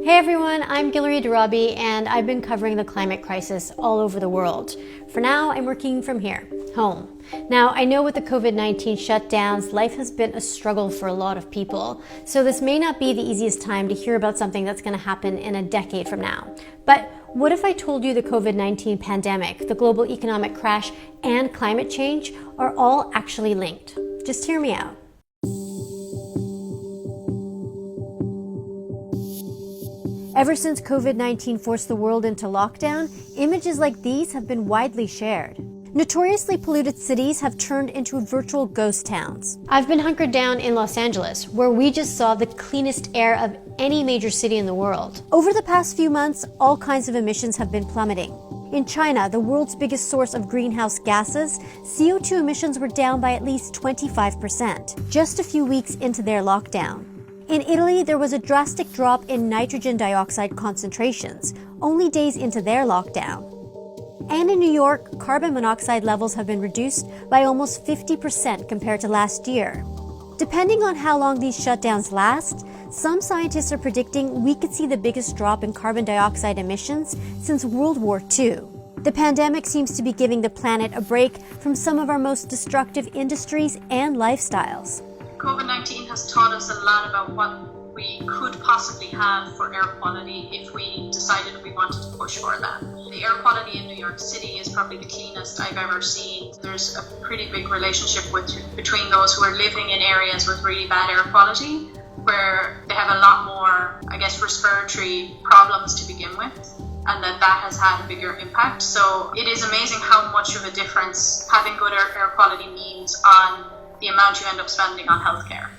Hey everyone, I'm Guillory Darabi and I've been covering the climate crisis all over the world. For now, I'm working from here, home. Now, I know with the COVID-19 shutdowns, life has been a struggle for a lot of people, so this may not be the easiest time to hear about something that's going to happen in a decade from now. But what if I told you the COVID-19 pandemic, the global economic crash, and climate change are all actually linked? Just hear me out. Ever since COVID-19 forced the world into lockdown, images like these have been widely shared. Notoriously polluted cities have turned into virtual ghost towns. I've been hunkered down in Los Angeles, where we just saw the cleanest air of any major city in the world. Over the past few months, all kinds of emissions have been plummeting. In China, the world's biggest source of greenhouse gases, CO2 emissions were down by at least 25%, just a few weeks into their lockdown. In Italy, there was a drastic drop in nitrogen dioxide concentrations, only days into their lockdown. And in New York, carbon monoxide levels have been reduced by almost 50% compared to last year. Depending on how long these shutdowns last, some scientists are predicting we could see the biggest drop in carbon dioxide emissions since World War II. The pandemic seems to be giving the planet a break from some of our most destructive industries and lifestyles. COVID-19 has taught us a lot about what we could possibly have for air quality if we decided we wanted to push for that. The air quality in New York City is probably the cleanest I've ever seen. There's a pretty big relationship between those who are living in areas with really bad air quality, where they have a lot more, respiratory problems to begin with, and that has had a bigger impact. So it is amazing how much of a difference having good air quality means on the amount you end up spending on healthcare.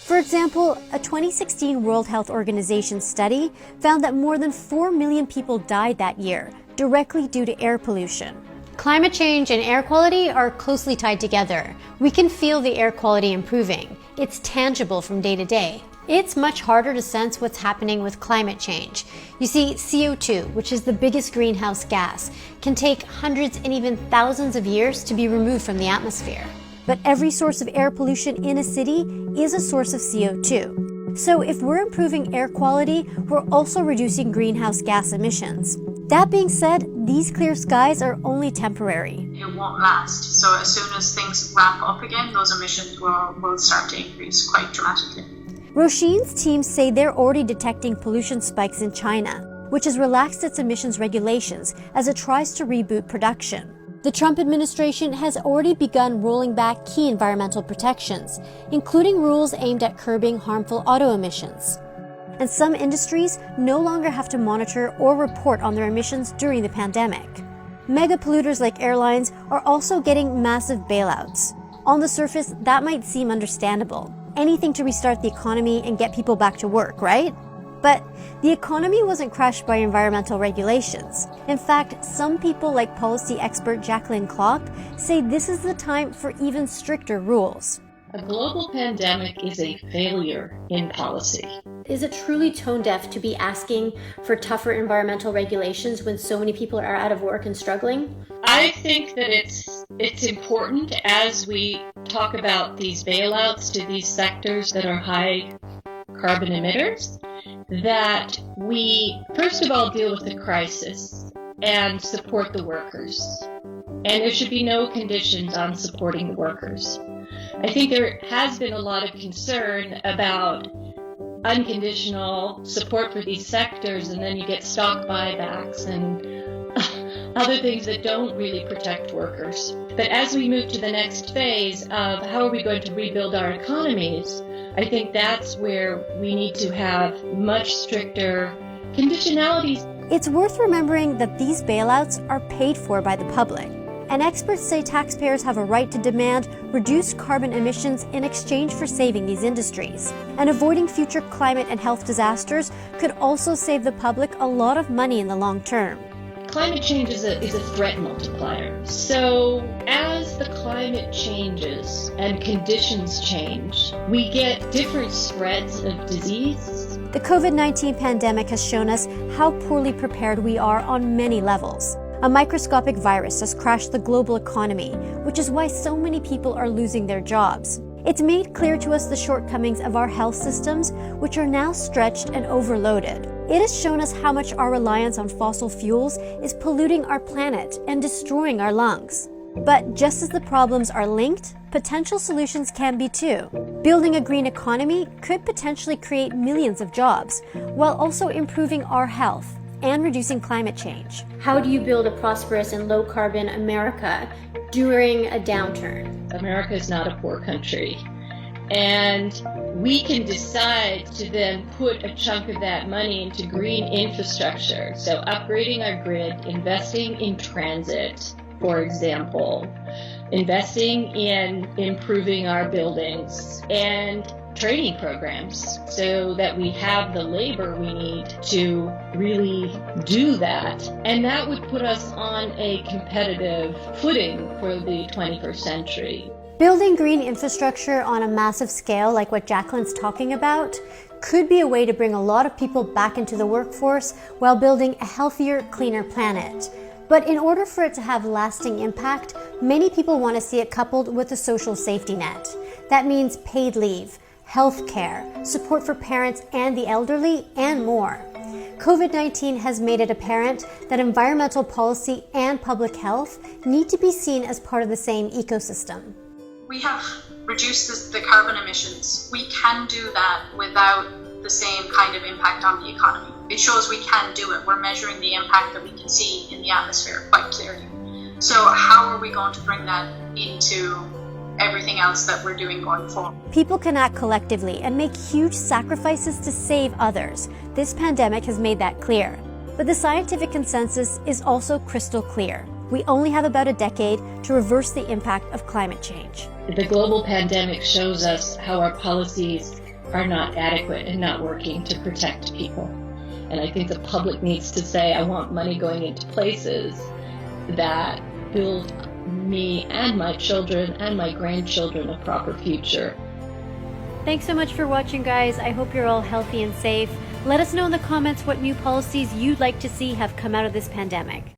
For example, a 2016 World Health Organization study found that more than 4 million people died that year, directly due to air pollution. Climate change and air quality are closely tied together. We can feel the air quality improving. It's tangible from day to day. It's much harder to sense what's happening with climate change. You see, CO2, which is the biggest greenhouse gas, can take hundreds and even thousands of years to be removed from the atmosphere. But every source of air pollution in a city is a source of CO2. So if we're improving air quality, we're also reducing greenhouse gas emissions. That being said, these clear skies are only temporary. It won't last. So as soon as things ramp up again, those emissions will start to increase quite dramatically. Roisin's teams say they're already detecting pollution spikes in China, which has relaxed its emissions regulations as it tries to reboot production. The Trump administration has already begun rolling back key environmental protections, including rules aimed at curbing harmful auto emissions. And some industries no longer have to monitor or report on their emissions during the pandemic. Mega polluters like airlines are also getting massive bailouts. On the surface, that might seem understandable. Anything to restart the economy and get people back to work, right? But the economy wasn't crashed by environmental regulations. In fact, some people like policy expert Jacqueline Klopp say this is the time for even stricter rules. A global pandemic is a failure in policy. Is it truly tone deaf to be asking for tougher environmental regulations when so many people are out of work and struggling? I think that it's important as we talk about these bailouts to these sectors that are high carbon emitters, that we first of all deal with the crisis and support the workers. And there should be no conditions on supporting the workers. I think there has been a lot of concern about unconditional support for these sectors, and then you get stock buybacks and other things that don't really protect workers. But as we move to the next phase of how are we going to rebuild our economies, I think that's where we need to have much stricter conditionalities. It's worth remembering that these bailouts are paid for by the public. And experts say taxpayers have a right to demand reduced carbon emissions in exchange for saving these industries. And avoiding future climate and health disasters could also save the public a lot of money in the long term. Climate change is a threat multiplier. So as the climate changes and conditions change, we get different spreads of disease. The COVID-19 pandemic has shown us how poorly prepared we are on many levels. A microscopic virus has crashed the global economy, which is why so many people are losing their jobs. It's made clear to us the shortcomings of our health systems, which are now stretched and overloaded. It has shown us how much our reliance on fossil fuels is polluting our planet and destroying our lungs. But just as the problems are linked, potential solutions can be too. Building a green economy could potentially create millions of jobs, while also improving our health and reducing climate change. How do you build a prosperous and low-carbon America during a downturn? America is not a poor country. And we can decide to then put a chunk of that money into green infrastructure. So upgrading our grid, investing in transit, for example, investing in improving our buildings and training programs so that we have the labor we need to really do that. And that would put us on a competitive footing for the 21st century. Building green infrastructure on a massive scale, like what Jacqueline's talking about, could be a way to bring a lot of people back into the workforce while building a healthier, cleaner planet. But in order for it to have lasting impact, many people want to see it coupled with a social safety net. That means paid leave, health care, support for parents and the elderly, and more. COVID-19 has made it apparent that environmental policy and public health need to be seen as part of the same ecosystem. We have reduced the carbon emissions. We can do that without the same kind of impact on the economy. It shows we can do it. We're measuring the impact that we can see in the atmosphere quite clearly. So how are we going to bring that into everything else that we're doing going forward? People can act collectively and make huge sacrifices to save others. This pandemic has made that clear. But the scientific consensus is also crystal clear. We only have about a decade to reverse the impact of climate change. The global pandemic shows us how our policies are not adequate and not working to protect people. And I think the public needs to say, I want money going into places that build me and my children and my grandchildren a proper future. Thanks so much for watching, guys. I hope you're all healthy and safe. Let us know in the comments what new policies you'd like to see have come out of this pandemic.